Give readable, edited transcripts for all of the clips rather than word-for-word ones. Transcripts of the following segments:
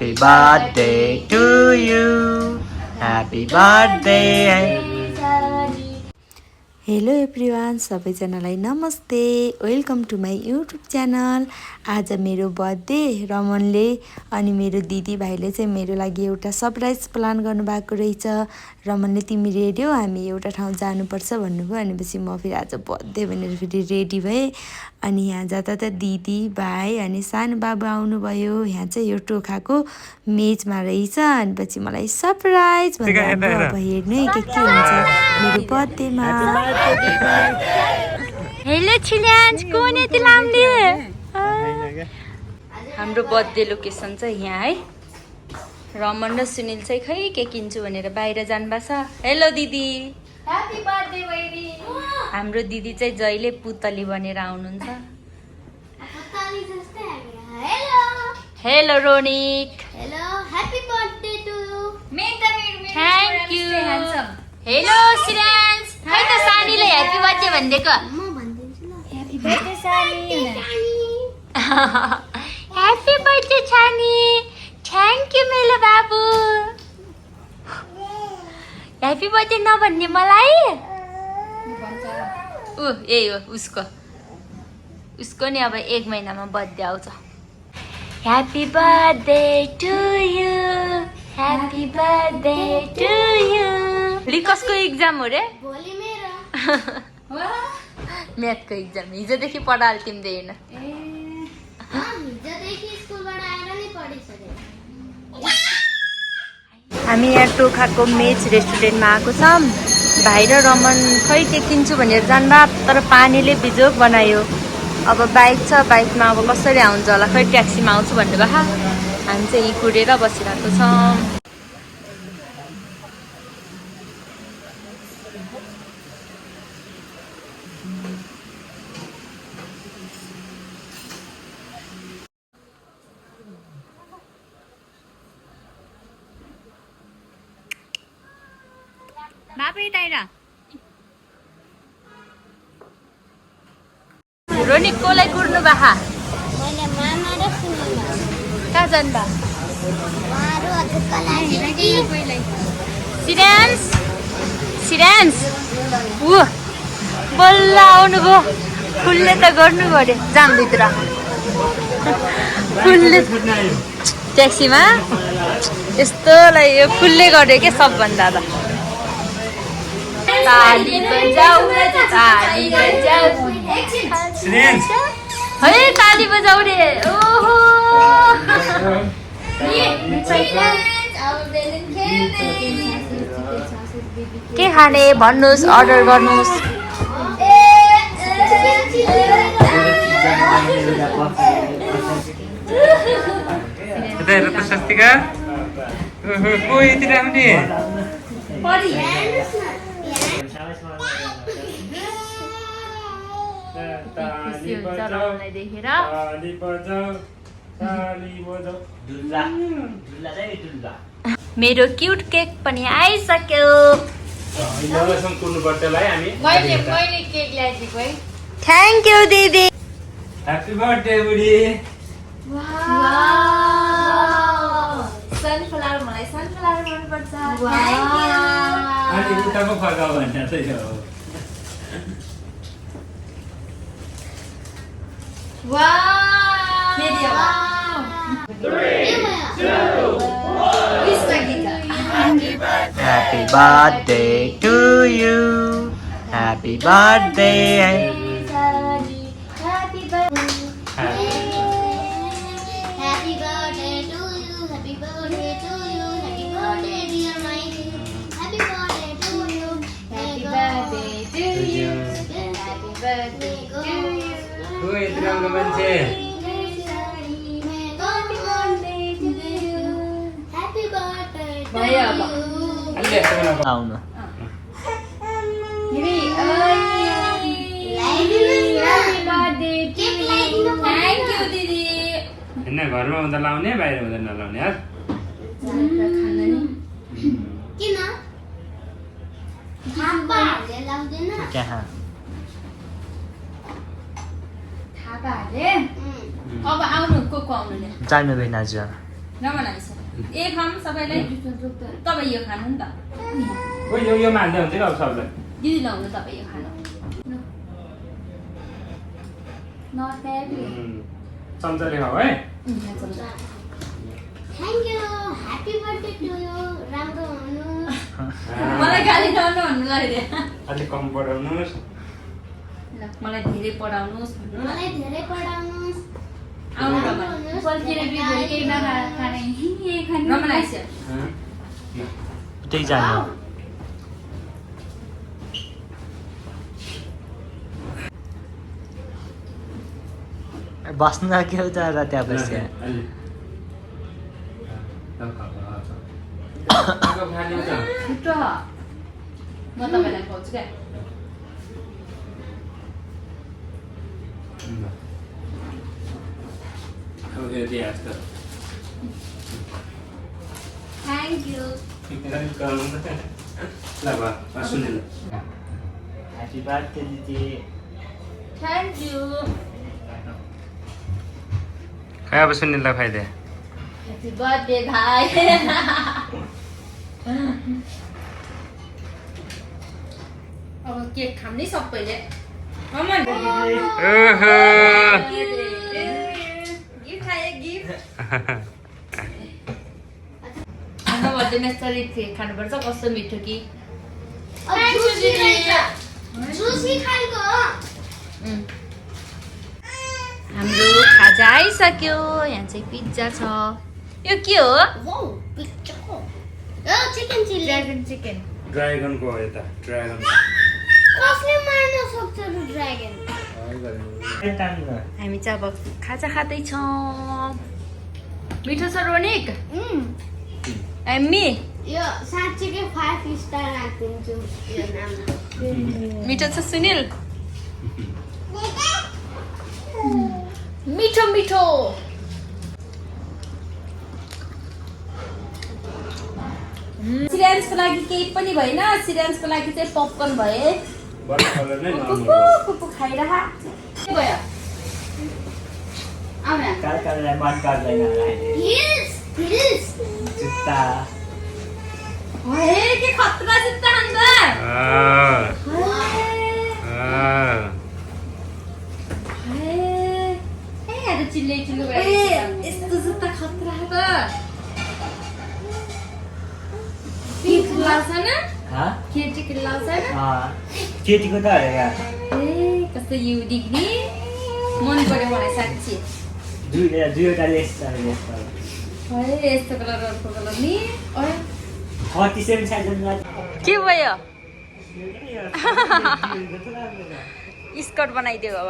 Happy birthday to you. Happy birthday. Hello everyone, सबैजनालाई नमस्ते। Welcome to my YouTube channel. आज मेरो birthday रमनले अनि मेरो दिदीभाइले चाहिँ मेरो लागि एउटा सरप्राइज प्लान गर्नुभएको रहेछ। रमनले तिमी रेडी हो, हामी एउटा ठाउँ जानुपर्छ भन्नुभयो। भनेपछि म फेरि आज बर्थडे भनेर फेरि रेडी भएँ। अनि यहाँ जाँदा त दिदी भाइ अनि सानो बाबु आउनुभयो। यहाँ चाहिँ यो टोखाको मेचमा रहेछ। अनि पछि मलाई सरप्राइज भनेर अब हेर्नु है के हुन्छ मेरो बर्थडेमा। हेलो छिल्यान्स, कोन यति लामले? हाम्रो बर्थडे लोकेसन चाहिँ यहाँ है। रमन र सुनिल चाहिँ खै के किन्छु भनेर बाहिर जानुभएको छ। हेलो दिदी, ह्यापी बर्थडे बहिनी। हाम्रो दिदी चाहिँ जहिले पुतली बनेर आउनुहुन्छ। Hello Ronik, hello, happy birthday to thank you. Hello Sirans, खै त सानीले ह्यापी बर्थडे भनिदिएको। म भन्दिन्छु ल, happy birthday Sani. Happy birthday Sani, thank you मेरो बाबु। ह्यापी बर्थडे नभन्ने मलाई यही हो उसको नि अब 1 महिनामा बर्थडे आउँछ। Happy birthday to you, happy birthday to you. रिकसको एक्जाम हो रे भोलि मेरो म्याथको एक्जाम। हिजोदेखि पढाल तिमीले हेर्न। हिजोदेखि स्कुलबाट आएर नै पढिसकेँ। हामी यहाँ टोखाको मेच रेस्टुरेन्टमा आएको छौँ। भाइ र रमन खै के किन्छु भनेर जान्दा तर पानीले बिजोग बनायो। अब बाइक छ, बाइकमा अब कसरी आउँछ होला, खै ट्याक्सीमा आउँछु भन्नुभयो। हामी चाहिँ यहीँ कुरेर बसिरहेको छौँ। बाबु यता रोनिक कोलाई कुर्नु बाहा। मैले मामा र सुनिल कहाँ जानुभयो? उहाँहरू हजुरको लागि सिरान्स ऊ बल्ल आउनुभयो। फुलले त गर्नु पर्यो, जाम भित्र फुलले ट्याक्सीमा यस्तोलाई यो फुलले गर्यो क्या सबभन्दा त। ताली बजाऊ ताली बजाऊ है, ताली बजाऊ रे। ओहो के खाने भन्नुहोस्, अर्डर गर्नुहोस्। स्वस्तिका को यति राम्री खुसी हुन्छ रमनलाई देखेर। मेरो क्युट केक पनि आइसक्यो। थ्याङ्क यू दिदी। ह्यापी बर्थडे बुढी। सनफ्लावर, मलाई सनफ्लावर मनपर्छ। अनि उताको फर्काउ भन्ने चाहिँ हो। Happy birthday to you. Happy birthday. Happy birthday to you, happy birthday to you, happy birthday dear Mikey. Happy birthday to you, happy birthday to you, happy birthday to you. को यति राम्रो मान्छे? Happy birthday to you, happy birthday to भयो अब। you. अलि यस्तो बनाएको आउनु। होइन, घरमा हुँदा लाउने, बाहिर हुँदा नलाउने यार। किन? थापाहरूले लाउँदैन? कहाँ? थापाहरूले? अब आउनु को आउनु नि? जानु भएन आज। रमन आइस ए खाम सबैलाई तपाईँ यो खानु नि त यो मान्दै हुन्छ नि अब सबलाई दिदी लाउनु तपाईँ यो खानु नट हेभी चम्चाले खाऊ है thank you happy birthday to you राम्रो हुनुहोस् मलाई गाली गर्नु भन्नु लाग्यो अलिक कम पढाउनुहोस् मलाई धेरै पढाउनुहोस् मलाई धेरै पढाउनुहोस् आउनु रमन आइस त्यही जानु बस्नु के हो त त्यहाँ बस्यो छिटो म तपाईँलाई खुवाउँछु क्या थ्याङ्क यू ह्याप्पी बर्थडे दिदी थ्याङ्क यू खाए अब सुनिललाई खाइदिए ह्याप्पी बर्थडे भाइ अब केक खाने सबैले रमन गिफ्ट खाए गिफ्ट हाम्रो बर्थडेमा यसरी केक खानुपर्छ कस्तो मिठो कि जुसी खालको हाम्रो खाजा आइसक्यो यहाँ चाहिँ पिज्जा छ यो के हो वाउ पिच्चो यो चिकन चिल्ली ड्र्यागन चिकन ड्रागनको हो यता ड्रागन कसले मार्न सक्छ र ड्र्यागन हामी चाहिँ अब खाजा खाँदैछौँ मिठो छ रोनिक एम्मी यो साँच्चीकै 5 स्टार राखिदिन्छु यो नाममा मिठो छ सुनिल मिठो मिठो सिरियन्सको लागि केही पनि भएन सिरियन्सको लागि चाहिँ पपकर्न भए कुकु खाइरह के भयो आउन कालकाललाई मन पर्दैन हिल्स हिल्स जुत्ता हे के खतरा जुत्ता हान्छ चिल्ले चिल्लो यस्तो जुत्ता खतरा त लाउँछ न केटीको लाउँछ न केटीको त अरे यार ए कस्तो युनिक नि मन पर्यो मलाई साँच्ची दुईवटा लेस छ है यस्तो कलर अर्को कलर नि के भयो स्कर्ट बनाइदियो अब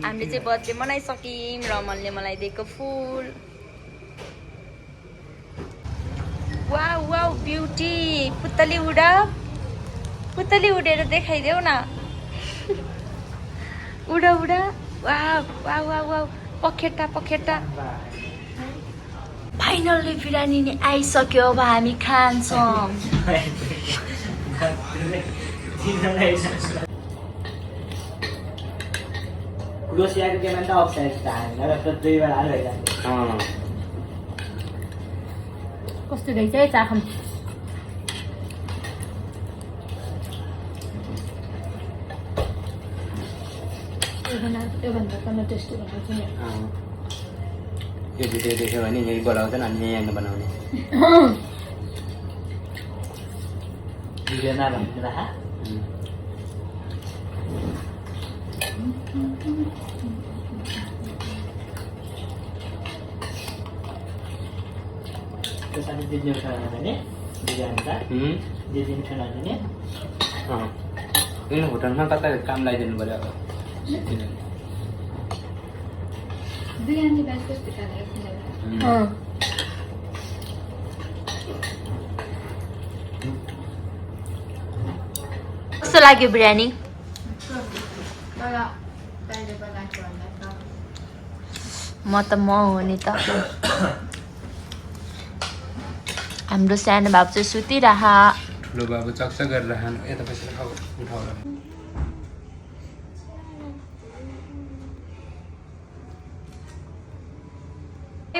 हामीले चाहिँ बर्थडे मनाइसक्यौँ रमनले मलाई दिएको फुल वाउ वाउ ब्युटी पुतली उडेर देखाइदेऊ न उडा वाउ वाउ वाउ वाउ पखेटा फाइनल्ली बिरयानी नि आइसक्यो अब हामी खान्छौँ क्रोसियाको गेममा त अफसाइड छ हामीलाई त दुईबाट हाल भइजान्छ कस्तो रहेछ है चाखम योभन्दा कम टेस्टी बनाउँछु नि यो भिडियो देख्यो भने यही बनाउँछन् अनि यहीँ बनाउने भिडियो नभन्छ त्यसरी दिदी उठाउनु भने बिरयानी त दिदी उठाउनु भने किन होटलमा कता काम लगाइदिनु पर्यो अब बिरयानी बात कस्तो कस्तो लाग्यो बिरयानी म हो नि त हाम्रो सानो बाबु चाहिँ सुतिरह ठुलो बाबु चक्च गरेर खानु यता पैसा उठाउला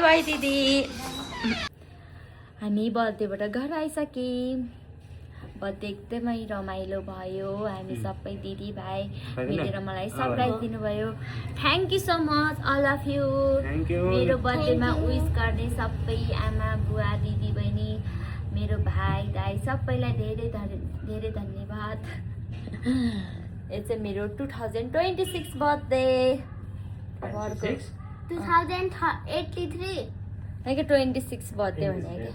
बाई दिदी हामी बर्थडेबाट घर आइसक्यौँ बर्थडे एकदमै रमाइलो भयो हामी सबै दिदीभाइ मिलेर मलाई सरप्राइज दिनुभयो thank you so much all of you मेरो बर्थडेमा विस गर्ने सबै आमा बुवा दिदी बहिनी मेरो भाइ दाइ सबैलाई धेरै धेरै धन्यवाद यो चाहिँ मेरो 2026 बर्थडे अब अर्को 2083 होइन 26 बर्थडे भने क्या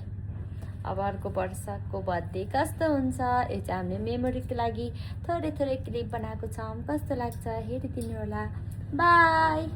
अब अर्को वर्षको बर्थडे कस्तो हुन्छ यो चाहिँ हामीले मेमोरीको लागि थोरै थोरै क्लिप बनाएको छौँ कस्तो लाग्छ हेरिदिनु होला बाई